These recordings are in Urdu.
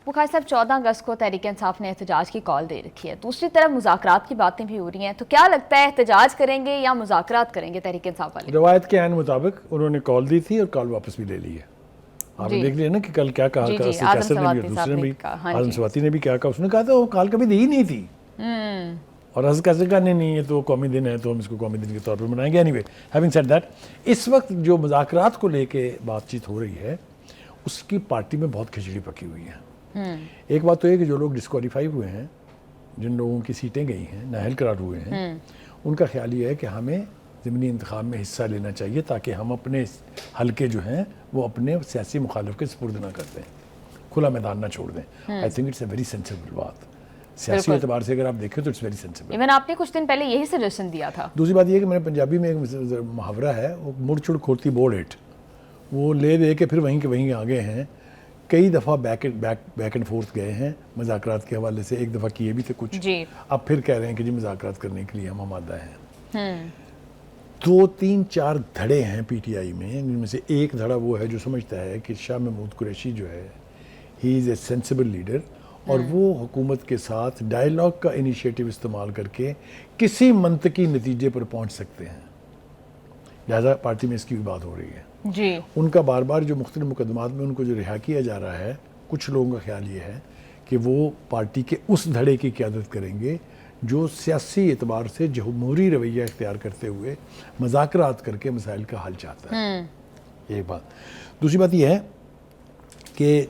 بخاری صاحب 14 اگست کو تحریک انصاف نے احتجاج کی کال دے رکھی ہے، دوسری طرف مذاکرات کی باتیں بھی ہو رہی ہیں، تو کیا لگتا ہے احتجاج کریں گے یا مذاکرات کریں گے تحریک انصاف والے؟ روایت کے عین مطابق انہوں نے کال دی تھی اور کال واپس بھی لے لی ہے. آپ نے دیکھ لیا نا کہ کل کیا کہا کیسر نے بھی اور دوسرے نے بھی، آدم سواتی نے بھی کیا کہا. اس نے کہا تھا وہ کال کبھی دی ہی نہیں تھی، اور حضرت کیسے کہا نہیں یہ تو قومی دن ہے تو ہم اس کو قومی دن کے طور پر منائیں گے. Anyway having said that, اس وقت جو مذاکرات کو لے کے بات چیت ہو رہی ہے اس کی پارٹی میں بہت کھچڑی پکی ہوئی ہے. ایک بات تو یہ کہ جو لوگ ڈسکوالیفائی ہوئے ہیں، جن لوگوں کی سیٹیں گئی ہیں، نااہل قرار ہوئے ہیں، ان کا خیال یہ ہے کہ ہمیں ضمنی انتخاب میں حصہ لینا چاہیے تاکہ ہم اپنے حلقے جو ہیں وہ اپنے سیاسی مخالف کے سپرد نہ کر دیں، کھلا میدان نہ چھوڑ دیں. I think it's a very sensible بات. سیاسی اعتبار سے اگر آپ دیکھیں تو اٹس ویری سینسیبل. ایون آپ نے کچھ دن پہلے یہی سجیشن دیا تھا. دوسری بات یہ کہ میں نے پنجابی میں ایک محاورہ ہے، وہ مڑ چڑ کھوتی بورڈ ہٹ، وہ لے دے کے پھر وہیں کے وہیں آگے ہیں. کئی دفعہ بیک اینڈ فورتھ گئے ہیں مذاکرات کے حوالے سے، ایک دفعہ کیے بھی تھے کچھ، اب پھر کہہ رہے ہیں کہ جی مذاکرات کرنے کے لیے ہم آمادہ ہیں. 2 3 4 دھڑے ہیں پی ٹی آئی میں، جن میں سے ایک دھڑا وہ ہے جو سمجھتا ہے کہ شاہ محمود قریشی جو ہے ہی از اے سینسیبل لیڈر، اور وہ حکومت کے ساتھ ڈائیلاگ کا انیشیٹو استعمال کر کے کسی منطقی نتیجے پر پہنچ سکتے ہیں. لہذا پارٹی میں اس کی بھی بات ہو رہی ہے. جی ان کا بار بار جو مختلف مقدمات میں ان کو جو رہا کیا جا رہا ہے، کچھ لوگوں کا خیال یہ ہے کہ وہ پارٹی کے اس دھڑے کی قیادت کریں گے جو سیاسی اعتبار سے جمہوری رویہ اختیار کرتے ہوئے مذاکرات کر کے مسائل کا حل چاہتا ہے. ایک بات. دوسری بات یہ ہے کہ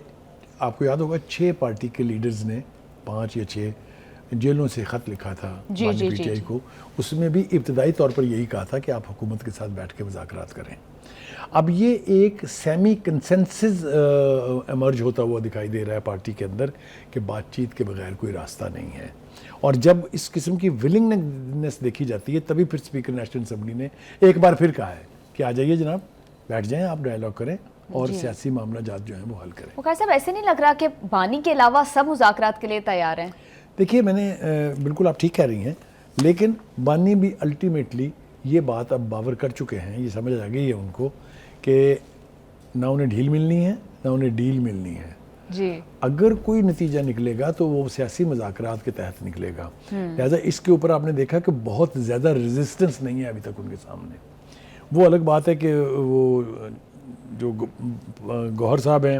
آپ کو یاد ہوگا 6 پارٹی کے لیڈرز نے 5 یا 6 جیلوں سے خط لکھا تھا پی ٹی آئی کو. اس میں بھی ابتدائی طور پر یہی کہا تھا کہ آپ حکومت کے ساتھ بیٹھ کے مذاکرات کریں. اب یہ ایک سیمی کنسنسس ایمرج ہوتا ہوا دکھائی دے رہا ہے پارٹی کے اندر کہ بات چیت کے بغیر کوئی راستہ نہیں ہے. اور جب اس قسم کی ولنگنس دیکھی جاتی ہے تبھی پھر اسپیکر نیشنل اسمبلی نے ایک بار پھر کہا ہے کہ آ جائیے جناب، بیٹھ جائیں، آپ ڈائیلاگ کریں اور سیاسی معاملہ جات جو ہیں وہ حل کریں. بخاری صاحب ایسے نہیں لگ رہا کہ بانی کے علاوہ سب مذاکرات کے لیے تیار ہیں؟ دیکھیے میں نے بالکل آپ ٹھیک کہہ رہی ہیں، لیکن بانی بھی الٹیمیٹلی یہ بات اب باور کر چکے ہیں، یہ سمجھ آ گئی ہے ان کو کہ نہ انہیں ڈھیل ملنی ہے نہ انہیں ڈیل ملنی ہے. جی اگر کوئی نتیجہ نکلے گا تو وہ سیاسی مذاکرات کے تحت نکلے گا. لہٰذا اس کے اوپر آپ نے دیکھا کہ بہت زیادہ ریزسٹنس نہیں ہے ابھی تک ان کے سامنے. وہ الگ بات ہے کہ وہ جو گوہر صاحب ہیں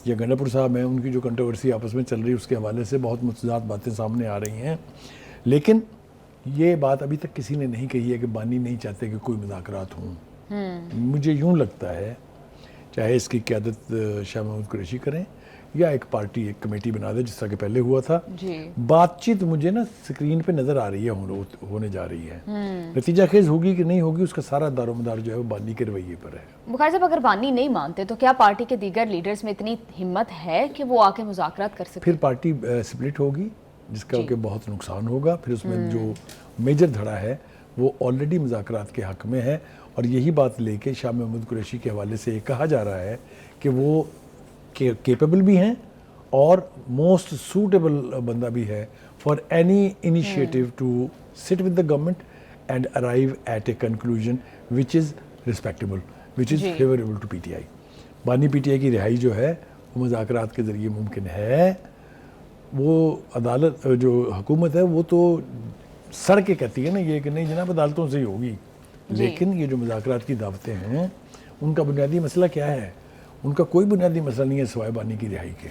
یا گنڈا پور صاحب ہیں، ان کی جو کنٹروورسی آپس میں چل رہی ہے اس کے حوالے سے بہت متضاد باتیں سامنے آ رہی ہیں. لیکن یہ بات ابھی تک کسی نے نہیں کہی ہے کہ بانی نہیں چاہتے کہ کوئی مذاکرات ہوں. مجھے یوں لگتا ہے چاہے اس کی قیادت شاہ محمود قریشی کریں یا ایک پارٹی ایک کمیٹی بنا دے جس طرح کہ پہلے ہوا تھا، بات چیت مجھے نا سکرین پہ نظر آ رہی ہے ہونے جا رہی ہے. نتیجہ خیز ہوگی کہ نہیں ہوگی اس کا سارا دار و مدار جو ہے وہ بانی کے رویے پر ہے. بخاری صاحب اگر بانی نہیں مانتے تو کیا پارٹی کے دیگر لیڈرز میں اتنی ہمت ہے کہ وہ آ کے مذاکرات کر سکتے؟ پھر پارٹی سپلٹ ہوگی جس کا کہ بہت نقصان ہوگا. پھر اس میں جو میجر دھڑا ہے وہ آلریڈی مذاکرات کے حق میں ہے، اور یہی بات لے کے شاہ محمود قریشی کے حوالے سے یہ کہا جا رہا ہے کہ وہ کیپیبل بھی ہیں اور موسٹ سوٹیبل بندہ بھی ہے for any initiative to sit with the government and arrive at a conclusion which is respectable, which is favourable to P T I. بانی پی ٹی آئی کی رہائی جو ہے وہ مذاکرات کے ذریعے ممکن ہے. وہ عدالت جو حکومت ہے وہ تو سڑ کے کہتی ہے نا یہ کہ نہیں جناب عدالتوں سے ہی ہوگی، لیکن یہ جو مذاکرات کی دعوتیں ہیں ان کا بنیادی مسئلہ کیا ہے؟ ان کا کوئی بنیادی مسئلہ نہیں ہے سوائے بانی کی رہائی کے.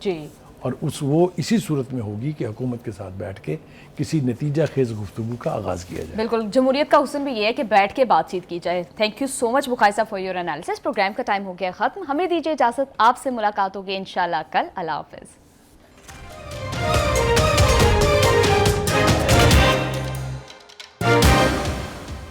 جی اور وہ اسی صورت میں ہوگی کہ حکومت کے ساتھ بیٹھ کے کسی نتیجہ خیز گفتگو کا آغاز کیا جائے. بالکل، جمہوریت کا حسن بھی یہ ہے کہ بیٹھ کے بات چیت کی جائے. تھینک یو سو مچ بخاری صاحب فار یور انالیسس. پروگرام کا ٹائم ہو گیا ختم، ہمیں دیجیے اجازت، آپ سے ملاقات ہوگی انشاءاللہ کل. اللہ حافظ.